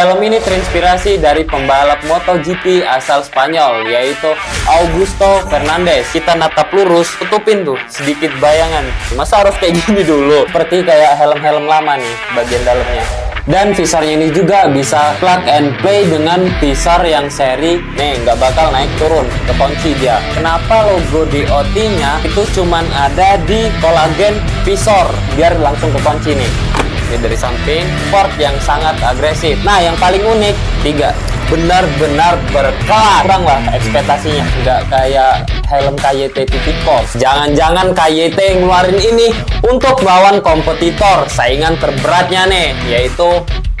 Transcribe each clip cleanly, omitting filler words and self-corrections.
Helm ini terinspirasi dari pembalap MotoGP asal Spanyol, yaitu Augusto Fernandez. Kita natap lurus, tutupin tuh sedikit bayangan. Masa harus kayak gini dulu? Seperti kayak helm-helm lama nih bagian dalamnya. Dan visornya ini juga bisa plug and play dengan visor yang seri. Nih, nggak bakal naik turun, kekunci dia. Kenapa logo DOT-nya itu cuman ada di kolagen visor, biar langsung kekunci nih. Ini dari samping, port yang sangat agresif. Nah, yang paling unik, 3. Benar-benar berkelas. Kurang lah ekspektasinya, nggak kayak helm KYT Tipikor. Jangan-jangan KYT ngeluarin ini untuk melawan kompetitor saingan terberatnya nih, yaitu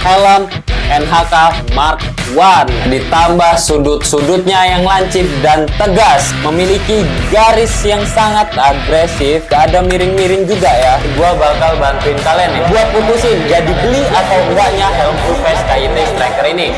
helm NHK Mark I. Ditambah sudut-sudutnya yang lancip dan tegas, memiliki garis yang sangat agresif, gak ada miring-miring juga ya. Gua bakal bantuin kalian ya buat putusin jadi beli atau enggaknya helm full face KYT Striker ini.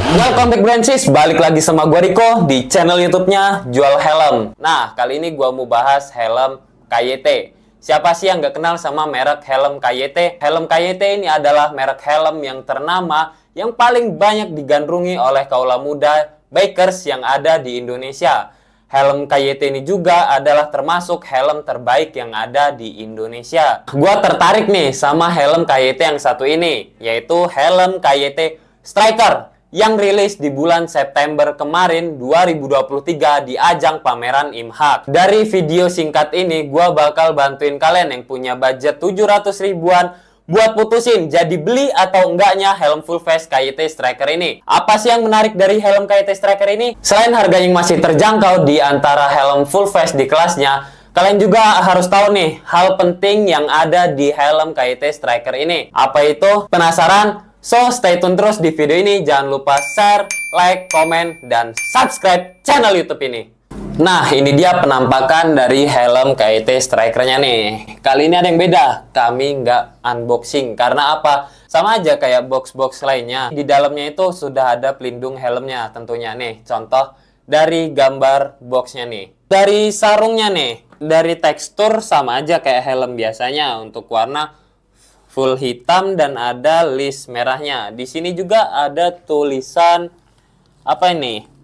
Welcome back Brancis, balik lagi sama gua Riko di channel YouTube-nya Jual Helm. Nah, kali ini gua mau bahas helm KYT. Siapa sih yang gak kenal sama merek helm KYT? Helm KYT ini adalah merek helm yang ternama yang paling banyak digandrungi oleh kaula muda bikers yang ada di Indonesia. Helm KYT ini juga adalah termasuk helm terbaik yang ada di Indonesia. Gua tertarik nih sama helm KYT yang satu ini, yaitu helm KYT Striker yang rilis di bulan September kemarin 2023 di ajang pameran IMHAK. Dari video singkat ini, gua bakal bantuin kalian yang punya budget 700 ribuan buat putusin jadi beli atau enggaknya helm full face KYT Striker ini. Apa sih yang menarik dari helm KYT Striker ini? Selain harganya yang masih terjangkau di antara helm full face di kelasnya, kalian juga harus tahu nih hal penting yang ada di helm KYT Striker ini. Apa itu? Penasaran? So, stay tune terus di video ini. Jangan lupa share, like, komen, dan subscribe channel YouTube ini. Nah, ini dia penampakan dari helm KYT Striker-nya nih. Kali ini ada yang beda. Kami nggak unboxing. Karena apa? Sama aja kayak box-box lainnya. Di dalamnya itu sudah ada pelindung helmnya tentunya nih. Contoh dari gambar boxnya nih. Dari sarungnya nih. Dari tekstur sama aja kayak helm biasanya. Untuk warna full hitam dan ada list merahnya. Di sini juga ada tulisan apa ini?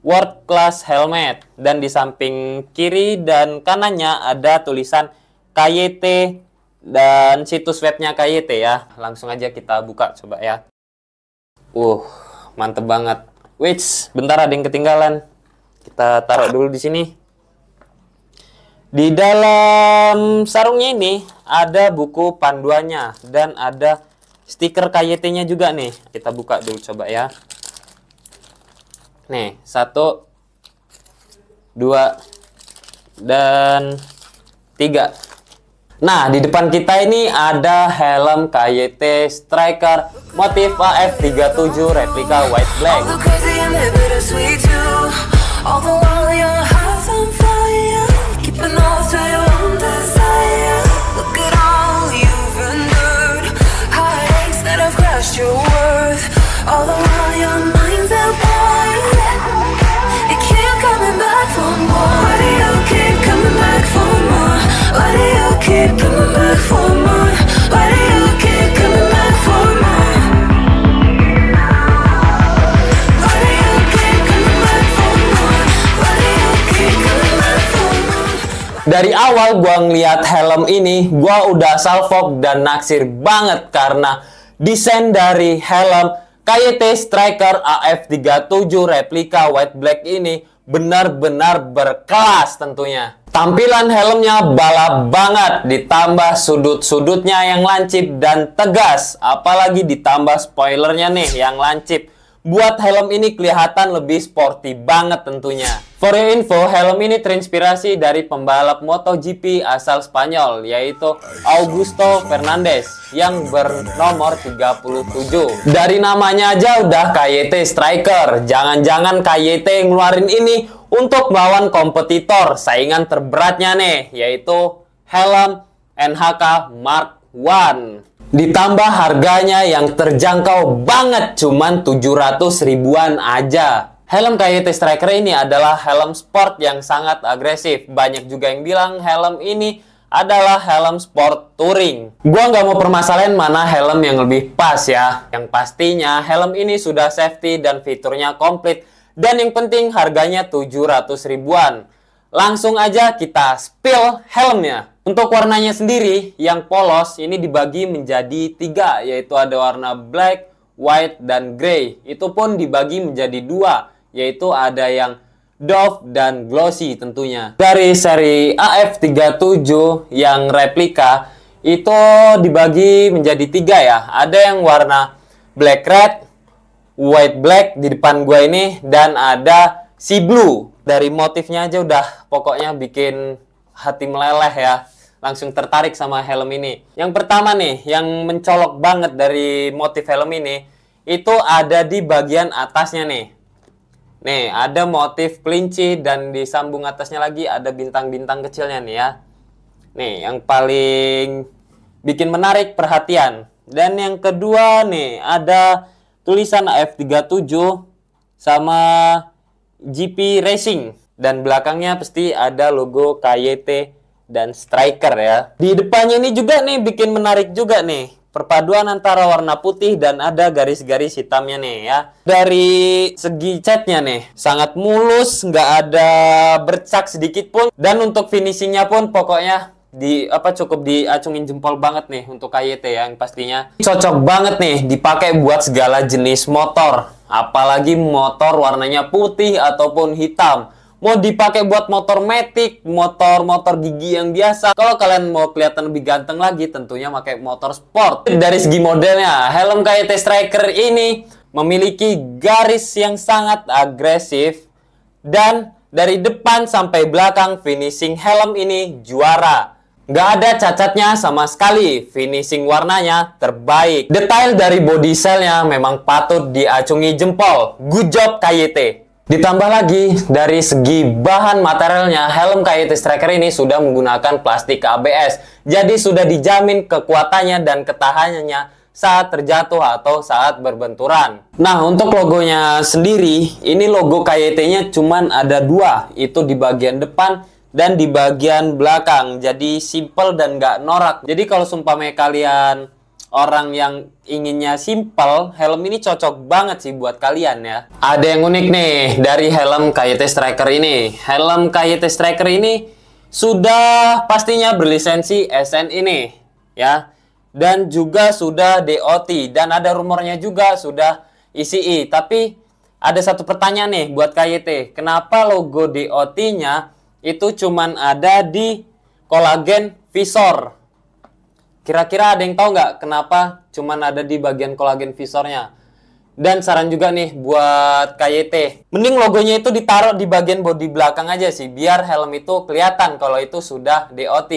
World Class Helmet. Dan di samping kiri dan kanannya ada tulisan KYT dan situs webnya KYT ya. Langsung aja kita buka coba ya. Mantep banget. Wait, bentar ada yang ketinggalan. Kita taruh dulu di sini. Di dalam sarungnya ini ada buku panduannya dan ada stiker KYT-nya juga nih. Kita buka dulu coba ya. Nih, 1, 2, dan 3. Nah, di depan kita ini ada helm KYT Striker motif AF37 replika white black. Dari awal gua ngeliat helm ini, gua udah salfok dan naksir banget karena desain dari helm KYT Striker AF37 replika white black ini benar-benar berkelas tentunya. Tampilan helmnya balap banget, ditambah sudut-sudutnya yang lancip dan tegas, apalagi ditambah spoilernya nih yang lancip. Buat helm ini kelihatan lebih sporty banget tentunya. For your info, helm ini terinspirasi dari pembalap MotoGP asal Spanyol, yaitu Augusto Fernandez yang bernomor 37. Dari namanya aja udah KYT Striker. Jangan-jangan KYT ngeluarin ini untuk melawan kompetitor saingan terberatnya nih, yaitu helm NHK Mark I. Ditambah harganya yang terjangkau banget, cuman 700 ribuan aja. Helm KYT Striker ini adalah helm sport yang sangat agresif. Banyak juga yang bilang helm ini adalah helm sport touring. Gua nggak mau permasalahin mana helm yang lebih pas ya. Yang pastinya helm ini sudah safety dan fiturnya komplit. Dan yang penting harganya 700 ribuan. Langsung aja kita spill helmnya. Untuk warnanya sendiri yang polos ini dibagi menjadi 3, yaitu ada warna black, white, dan grey. Itu pun dibagi menjadi 2, yaitu ada yang doff dan glossy tentunya. Dari seri AF37 yang replika itu dibagi menjadi 3 ya. Ada yang warna black red, white black di depan gua ini, dan ada sea blue. Dari motifnya aja udah pokoknya bikin hati meleleh ya. Langsung tertarik sama helm ini. Yang pertama nih, yang mencolok banget dari motif helm ini, itu ada di bagian atasnya nih. Nih, ada motif kelinci dan di sambung atasnya lagi ada bintang-bintang kecilnya nih ya. Nih, yang paling bikin menarik perhatian. Dan yang kedua nih, ada tulisan AF37 sama GP Racing. Dan belakangnya pasti ada logo KYT dan striker ya. Di depannya ini juga nih bikin menarik juga nih. Perpaduan antara warna putih dan ada garis-garis hitamnya nih ya. Dari segi catnya nih sangat mulus, nggak ada bercak sedikit pun. Dan untuk finishingnya pun pokoknya cukup diacungin jempol banget nih untuk KYT ya, yang pastinya cocok banget nih dipakai buat segala jenis motor. Apalagi motor warnanya putih ataupun hitam. Mau dipakai buat motor matic, motor gigi yang biasa. Kalau kalian mau kelihatan lebih ganteng lagi, tentunya pakai motor sport. Dari segi modelnya, helm KYT Striker ini memiliki garis yang sangat agresif. Dan dari depan sampai belakang, finishing helm ini juara. Nggak ada cacatnya sama sekali. Finishing warnanya terbaik. Detail dari body cellnya memang patut diacungi jempol. Good job KYT. Ditambah lagi, dari segi bahan materialnya, helm KYT Striker ini sudah menggunakan plastik ABS. Jadi sudah dijamin kekuatannya dan ketahanannya saat terjatuh atau saat berbenturan. Nah, untuk logonya sendiri, ini logo KYT-nya cuman ada 2. Itu di bagian depan dan di bagian belakang. Jadi simple dan nggak norak. Jadi kalau sumpamanya kalian orang yang inginnya simple, helm ini cocok banget sih buat kalian ya. Ada yang unik nih dari helm KYT Striker ini. Helm KYT Striker ini sudah pastinya berlisensi SN ini ya. Dan juga sudah DOT. Dan ada rumornya juga sudah ECE. Tapi ada satu pertanyaan nih buat KYT. Kenapa logo DOT-nya itu cuman ada di kolagen visor? Kira-kira ada yang tahu nggak kenapa cuman ada di bagian kolagen visornya? Dan saran juga nih buat KYT. Mending logonya itu ditaruh di bagian bodi belakang aja sih. Biar helm itu kelihatan kalau itu sudah DOT.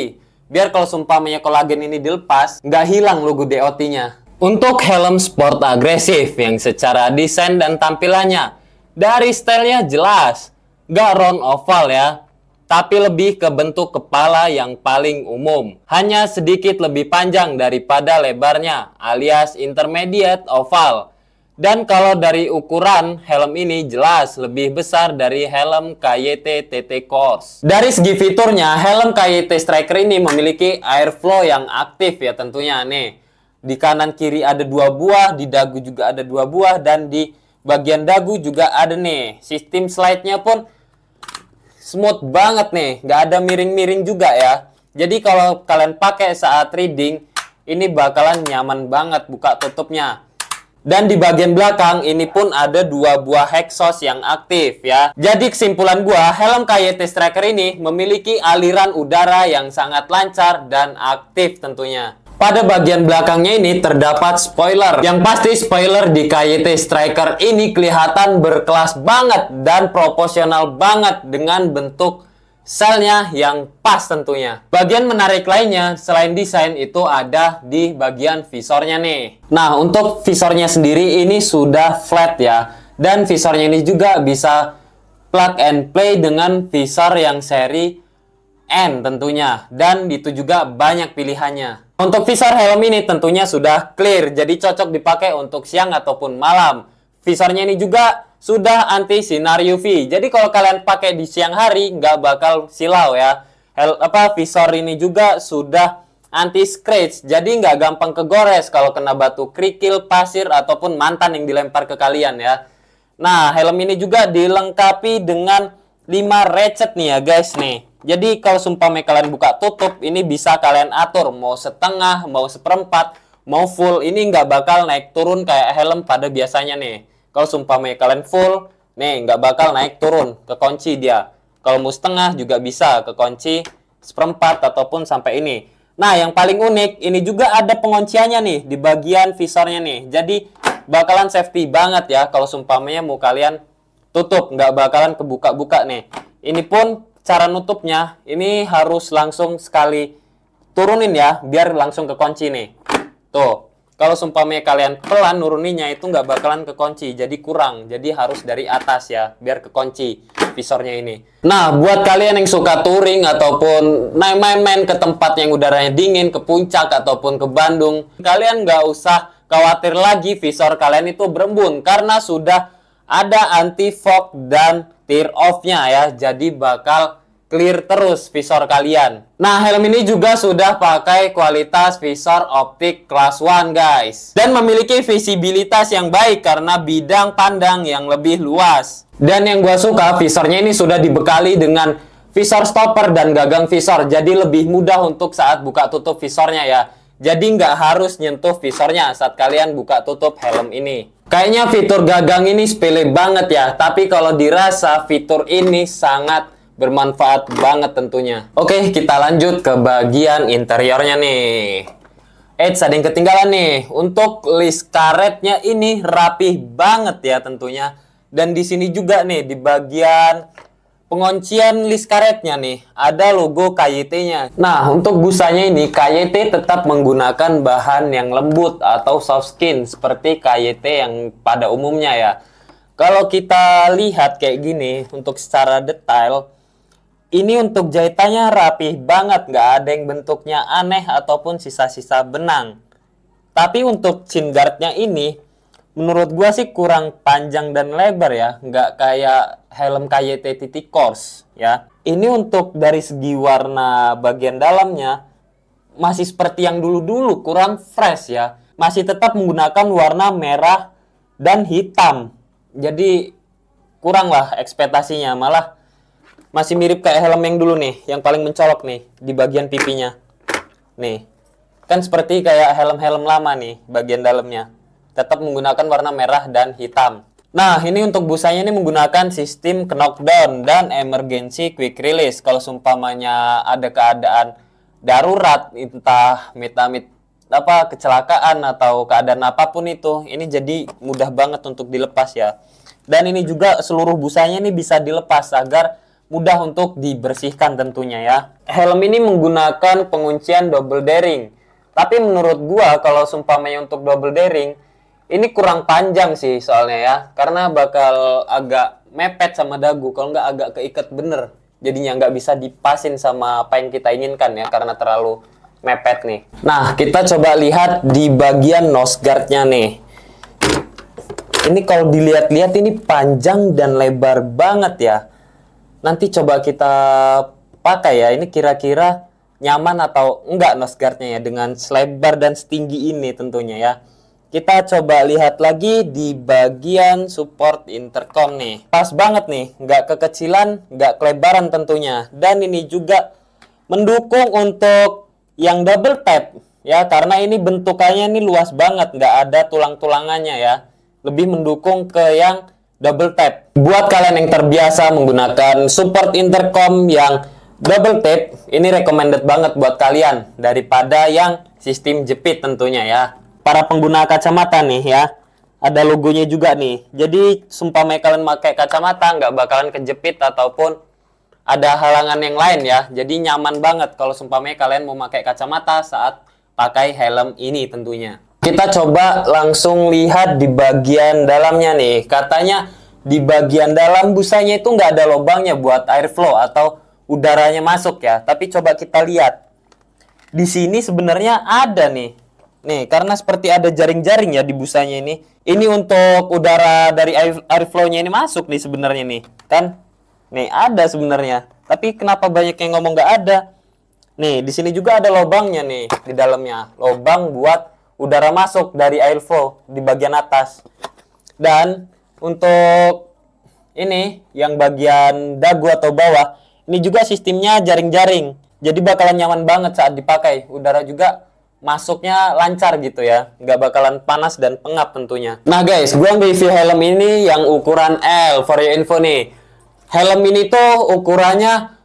Biar kalau sumpamanya kolagen ini dilepas, nggak hilang logo DOT-nya. Untuk helm sport agresif yang secara desain dan tampilannya, dari stylenya jelas. Nggak round oval ya. Tapi lebih ke bentuk kepala yang paling umum. Hanya sedikit lebih panjang daripada lebarnya, alias intermediate oval. Dan kalau dari ukuran, helm ini jelas lebih besar dari helm KYT TT Course. Dari segi fiturnya, helm KYT Striker ini memiliki airflow yang aktif ya tentunya nih. Di kanan kiri ada 2 buah, di dagu juga ada 2 buah, dan di bagian dagu juga ada nih. Sistem slide-nya pun smooth banget nih, nggak ada miring-miring juga ya. Jadi kalau kalian pakai saat reading, ini bakalan nyaman banget buka tutupnya. Dan di bagian belakang ini pun ada 2 buah exhaust yang aktif ya. Jadi kesimpulan gua, helm KYT Striker ini memiliki aliran udara yang sangat lancar dan aktif tentunya. Pada bagian belakangnya ini terdapat spoiler. Yang pasti spoiler di KYT Striker ini kelihatan berkelas banget dan proporsional banget dengan bentuk selnya yang pas tentunya. Bagian menarik lainnya selain desain itu ada di bagian visornya nih. Nah, untuk visornya sendiri ini sudah flat ya. Dan visornya ini juga bisa plug and play dengan visor yang seri N tentunya. Dan itu juga banyak pilihannya. Untuk visor helm ini tentunya sudah clear, jadi cocok dipakai untuk siang ataupun malam. Visornya ini juga sudah anti sinar UV, jadi kalau kalian pakai di siang hari nggak bakal silau ya. visor ini juga sudah anti scratch, jadi nggak gampang kegores kalau kena batu kerikil, pasir, ataupun mantan yang dilempar ke kalian ya. Nah, helm ini juga dilengkapi dengan 5 ratchet nih ya guys nih. Jadi kalau sumpamanya kalian buka tutup, ini bisa kalian atur mau setengah, mau seperempat, mau full. Ini nggak bakal naik turun kayak helm pada biasanya nih. Kalau sumpamanya kalian full, nih nggak bakal naik turun, kekunci dia. Kalau mau setengah juga bisa kekunci, seperempat ataupun sampai ini. Nah, yang paling unik, ini juga ada pengunciannya nih di bagian visornya nih. Jadi, bakalan safety banget ya kalau sumpamanya mau kalian tutup. Nggak bakalan kebuka-buka nih. Ini pun cara nutupnya, ini harus langsung sekali turunin ya, biar langsung kekunci nih. Tuh, kalau sumpamanya kalian pelan nuruninnya itu nggak bakalan kekunci, jadi kurang. Jadi harus dari atas ya, biar kekunci visornya ini. Nah, buat kalian yang suka touring ataupun main-main ke tempat yang udaranya dingin, ke puncak ataupun ke Bandung, kalian nggak usah khawatir lagi visor kalian itu berembun, karena sudah ada anti fog dan tear off-nya ya. Jadi bakal clear terus visor kalian. Nah, helm ini juga sudah pakai kualitas visor optik kelas 1 guys. Dan memiliki visibilitas yang baik karena bidang pandang yang lebih luas. Dan yang gue suka, visornya ini sudah dibekali dengan visor stopper dan gagang visor. Jadi lebih mudah untuk saat buka tutup visornya ya. Jadi nggak harus nyentuh visornya saat kalian buka tutup helm ini. Kayaknya fitur gagang ini sepele banget ya. Tapi kalau dirasa fitur ini sangat bermanfaat banget tentunya. Oke, kita lanjut ke bagian interiornya nih. Ada yang ketinggalan nih. Untuk list karetnya ini rapih banget ya tentunya. Dan di sini juga nih di bagian penguncian list karetnya nih ada logo KYT-nya. Nah, untuk busanya ini KYT tetap menggunakan bahan yang lembut atau soft skin seperti KYT yang pada umumnya ya. Kalau kita lihat kayak gini untuk secara detail, ini untuk jahitannya rapih banget, nggak ada yang bentuknya aneh ataupun sisa-sisa benang. Tapi untuk chin guardnya ini, menurut gua sih kurang panjang dan lebar ya, nggak kayak helm KYT titik course ya. Ini untuk dari segi warna bagian dalamnya masih seperti yang dulu-dulu, kurang fresh ya. Masih tetap menggunakan warna merah dan hitam. Jadi kurang lah ekspektasinya, malah masih mirip kayak helm yang dulu nih, yang paling mencolok nih di bagian pipinya. Nih, kan seperti kayak helm-helm lama nih bagian dalamnya. Tetap menggunakan warna merah dan hitam. Nah, ini untuk busanya ini menggunakan sistem knockdown dan emergency quick release. Kalau seumpamanya ada keadaan darurat, entah amit-amit kecelakaan atau keadaan apapun itu, ini jadi mudah banget untuk dilepas ya. Dan ini juga seluruh busanya ini bisa dilepas agar mudah untuk dibersihkan tentunya ya. Helm ini menggunakan penguncian double daring. Tapi menurut gua kalau seumpamanya untuk double daring ini kurang panjang sih soalnya ya. Karena bakal agak mepet sama dagu, kalau nggak agak keikat bener. Jadinya nggak bisa dipasin sama apa yang kita inginkan ya, karena terlalu mepet nih. Nah, kita coba lihat di bagian nose guard-nya nih. Ini kalau dilihat-lihat ini panjang dan lebar banget ya. Nanti coba kita pakai ya, ini kira-kira nyaman atau enggak nose guard-nya ya dengan selebar dan setinggi ini tentunya ya. Kita coba lihat lagi di bagian support intercom nih. Pas banget nih, nggak kekecilan, nggak kelebaran tentunya. Dan ini juga mendukung untuk yang double tap ya, karena ini bentukannya ini luas banget, nggak ada tulang-tulangannya ya. Lebih mendukung ke yang double tap. Buat kalian yang terbiasa menggunakan support intercom yang double tap, ini recommended banget buat kalian daripada yang sistem jepit tentunya ya. Para pengguna kacamata nih ya, ada logonya juga nih. Jadi sumpamanya kalian pakai kacamata nggak bakalan kejepit ataupun ada halangan yang lain ya. Jadi nyaman banget kalau sumpamanya kalian mau pakai kacamata saat pakai helm ini tentunya. Kita coba langsung lihat di bagian dalamnya nih. Katanya di bagian dalam busanya itu nggak ada lubangnya buat airflow atau udaranya masuk ya. Tapi coba kita lihat. Di sini sebenarnya ada nih. Nih, karena seperti ada jaring-jaring ya di busanya ini. Ini untuk udara dari airflow-nya ini masuk nih sebenarnya nih. Kan? Nih, ada sebenarnya. Tapi kenapa banyak yang ngomong nggak ada? Nih, di sini juga ada lubangnya nih di dalamnya. Lubang buat udara masuk dari airflow di bagian atas. Dan untuk ini yang bagian dagu atau bawah, ini juga sistemnya jaring-jaring. Jadi bakalan nyaman banget saat dipakai. Udara juga masuknya lancar gitu ya, nggak bakalan panas dan pengap tentunya. Nah guys, gua review helm ini yang ukuran L, for your info nih. Helm ini tuh ukurannya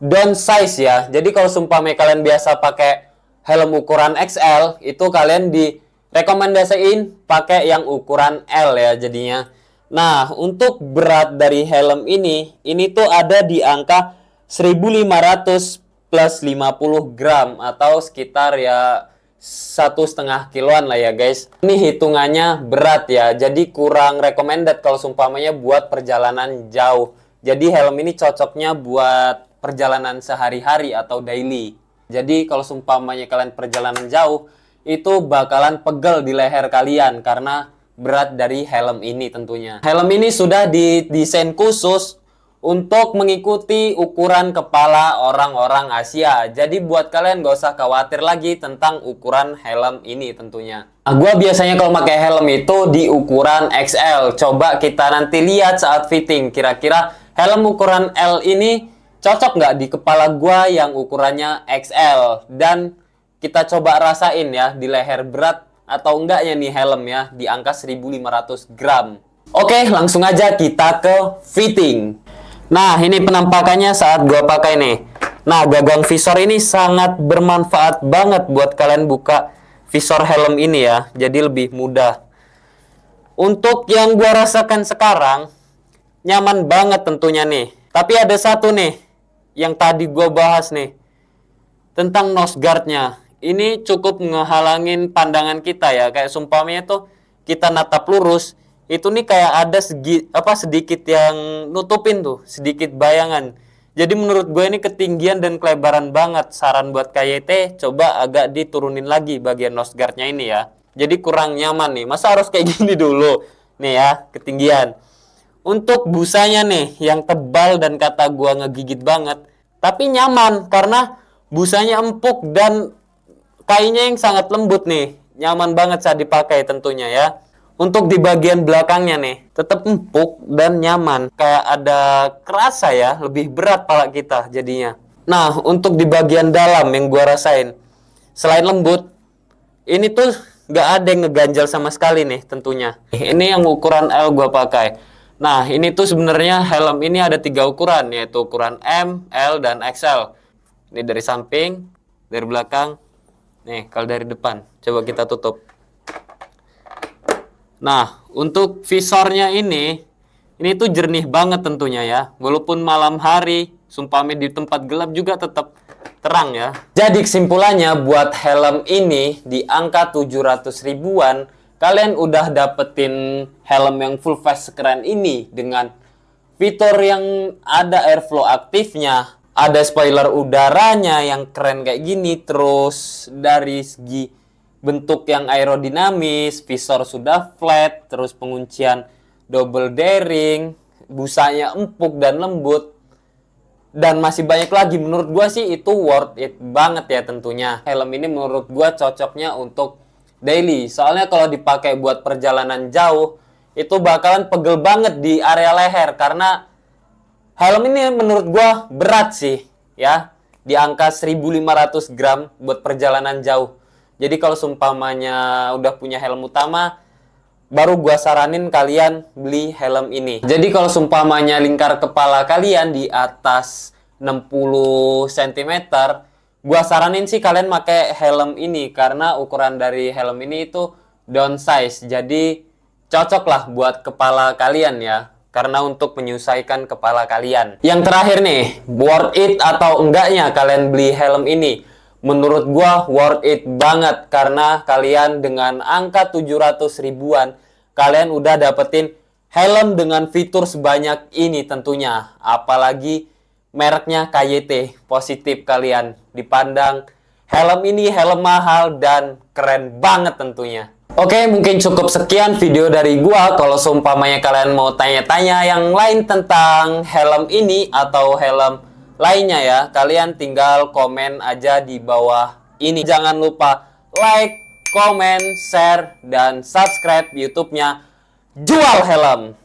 down size ya. Jadi kalau sumpah kalian biasa pakai helm ukuran XL, itu kalian direkomendasiin pakai yang ukuran L ya jadinya. Nah, untuk berat dari helm ini tuh ada di angka 1500 plus 50 gram atau sekitar ya 1,5 kiloan lah ya guys. Ini hitungannya berat ya, jadi kurang recommended kalau sumpamanya buat perjalanan jauh. Jadi helm ini cocoknya buat perjalanan sehari-hari atau daily. Jadi kalau sumpamanya kalian perjalanan jauh, itu bakalan pegel di leher kalian karena berat dari helm ini tentunya. Helm ini sudah didesain khusus untuk mengikuti ukuran kepala orang-orang Asia. Jadi buat kalian gak usah khawatir lagi tentang ukuran helm ini tentunya. Nah, gue biasanya kalau pakai helm itu di ukuran XL. Coba kita nanti lihat saat fitting. Kira-kira helm ukuran L ini cocok nggak di kepala gue yang ukurannya XL. Dan kita coba rasain ya di leher berat atau enggaknya nih helm ya di angka 1500 gram. Oke, langsung aja kita ke fitting. Nah, ini penampakannya saat gua pakai nih. Nah, gagang visor ini sangat bermanfaat banget buat kalian buka visor helm ini ya. Jadi lebih mudah. Untuk yang gua rasakan sekarang, nyaman banget tentunya nih. Tapi ada satu nih, yang tadi gua bahas nih. Tentang nose guard-nya. Ini cukup ngehalangin pandangan kita ya. Kayak sumpamanya tuh, kita natap lurus. Itu nih kayak ada sedikit yang nutupin tuh, sedikit bayangan. Jadi menurut gue ini ketinggian dan kelebaran banget. Saran buat KYT, coba agak diturunin lagi bagian nose guard-nya ini ya. Jadi kurang nyaman nih. Masa harus kayak gini dulu? Nih ya, ketinggian. Untuk busanya nih, yang tebal dan kata gue ngegigit banget. Tapi nyaman, karena busanya empuk dan kainnya yang sangat lembut nih. Nyaman banget saat dipakai tentunya ya. Untuk di bagian belakangnya nih, tetap empuk dan nyaman. Kayak ada kerasa ya, lebih berat pala kita jadinya. Nah, untuk di bagian dalam yang gua rasain, selain lembut, ini tuh nggak ada yang ngeganjal sama sekali nih tentunya. Ini yang ukuran L gua pakai. Nah, ini tuh sebenarnya helm ini ada 3 ukuran, yaitu ukuran M, L, dan XL. Ini dari samping, dari belakang. Nih, kalau dari depan, coba kita tutup. Nah, untuk visornya ini tuh jernih banget tentunya ya. Walaupun malam hari, sumpahnya di tempat gelap juga tetap terang ya. Jadi kesimpulannya buat helm ini di angka 700 ribuan, kalian udah dapetin helm yang full face sekeren ini dengan fitur yang ada airflow aktifnya, ada spoiler udaranya yang keren kayak gini, terus dari segi bentuk yang aerodinamis, visor sudah flat, terus penguncian double daring, busanya empuk dan lembut, dan masih banyak lagi. Menurut gua sih itu worth it banget ya tentunya. Helm ini menurut gua cocoknya untuk daily, soalnya kalau dipakai buat perjalanan jauh, itu bakalan pegel banget di area leher, karena helm ini menurut gua berat sih ya, di angka 1500 gram buat perjalanan jauh. Jadi kalau seumpamanya udah punya helm utama, baru gua saranin kalian beli helm ini. Jadi kalau seumpamanya lingkar kepala kalian di atas 60 cm, gua saranin sih kalian pakai helm ini, karena ukuran dari helm ini itu down size. Jadi cocok lah buat kepala kalian ya, karena untuk menyesuaikan kepala kalian. Yang terakhir nih, worth it atau enggaknya kalian beli helm ini? Menurut gua worth it banget, karena kalian dengan angka 700 ribuan kalian udah dapetin helm dengan fitur sebanyak ini tentunya. Apalagi mereknya KYT, positif kalian dipandang helm ini helm mahal dan keren banget tentunya. Oke, mungkin cukup sekian video dari gua. Kalau seumpamanya kalian mau tanya-tanya yang lain tentang helm ini atau helm lainnya ya, kalian tinggal komen aja di bawah ini. Jangan lupa like, comment, share, dan subscribe YouTube-nya Jual Helm.